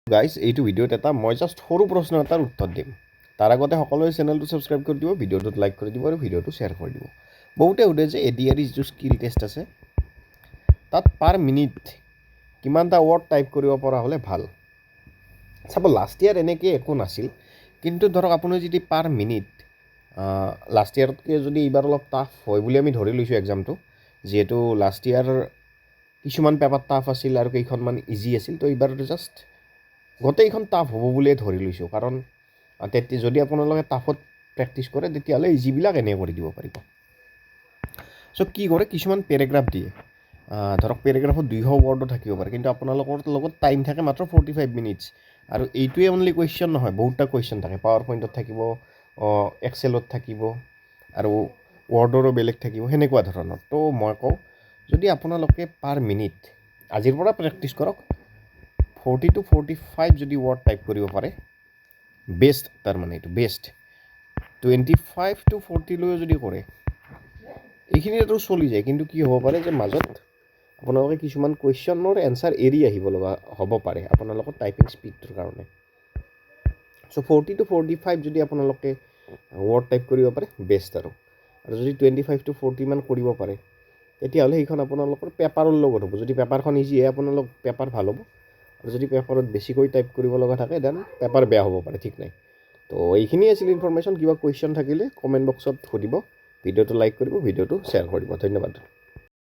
guys এইটো ভিডিঅ'ত এটা মই জাষ্ট সৰু প্ৰশ্ন এটাৰ উত্তৰ দিম তাৰ আগতে সকলোৱে চেনেলটো ছাবস্ক্ৰাইব কৰি দিব ভিডিঅ'টোত লাইক কৰি দিব আৰু ভিডিঅ'টো শ্বেয়াৰ কৰি দিব বহুতে সোধে যে এডিআৰই যিটো স্কিল টেষ্ট আছে তাত পাৰ মিনিট কিমানটা ৱৰ্ড টাইপ কৰিব পৰা হ'লে ভাল চাব লাষ্ট ইয়াৰ এনেকৈ একো নাছিল কিন্তু ধৰক আপুনি যদি পাৰ মিনিট লাষ্ট ইয়াৰতকৈ যদি এইবাৰ অলপ টাফ হয় বুলি আমি ধৰি লৈছোঁ এক্সামটো যিহেতু লাষ্ট ইয়াৰ কিছুমান পেপাৰ টাফ আছিল আৰু কেইখনমান ইজি আছিল তো এইবাৰ জাষ্ট গোটেইখন টাফ হ'ব বুলিয়ে ধৰি লৈছোঁ কাৰণ যদি আপোনালোকে টাফত প্ৰেক্টিছ কৰে তেতিয়াহ'লে ইজিবিলাক এনে কৰি দিব পাৰিব চ' কি কৰে কিছুমান পেৰেগ্ৰাফ দিয়ে ধৰক পেৰেগ্ৰাফত 200 ৱৰ্ডো থাকিব পাৰে কিন্তু আপোনালোকৰ লগত টাইম থাকে মাত্ৰ 45 মিনিটছ আৰু এইটোৱে অনলি কুৱেশ্যন নহয় বহুতটা কুৱেশ্যন থাকে পাৱাৰ পইণ্টত থাকিব এক্সেলত থাকিব আৰু ৱৰ্ডৰো বেলেগ থাকিব সেনেকুৱা ধৰণৰ তো মই কওঁ যদি আপোনালোকে পাৰ মিনিট আজিৰ পৰা প্ৰেক্টিছ কৰক 40 to 45 যদি ৱৰ্ড টাইপ কৰিব পাৰে বেষ্ট তাৰমানে এইটো বেষ্ট 25 to 40 লৈও যদি কৰে এইখিনিতো চলি যায় কিন্তু কি হ'ব পাৰে যে মাজত আপোনালোকে কিছুমান কুৱেশ্যনৰ এনচাৰ এৰি আহিব লগা হ'ব পাৰে আপোনালোকৰ টাইপিং স্পীডটোৰ কাৰণে চ' 40 to 45 যদি আপোনালোকে ৱৰ্ড টাইপ কৰিব পাৰে বেষ্ট আৰু যদি 25 to 40 মান কৰিব পাৰে তেতিয়াহ'লে সেইখন আপোনালোকৰ পেপাৰৰ লগত হ'ব যদি পেপাৰখন ইজি হয় আপোনালোক পেপাৰ ভাল হ'ব আৰু যদি পেপাৰত বেছিকৈ টাইপ কৰিব লগা থাকে দেন পেপাৰ বেয়া হ'ব পাৰে ঠিক নাই তো এইখিনি আছিল ইনফৰমেশ্যন কিবা কুৱেশ্যন থাকিলে কমেণ্ট বক্সত সুধিব ভিডিঅ'টো লাইক কৰিব ভিডিঅ'টো শ্বেয়াৰ কৰিব ধন্যবাদ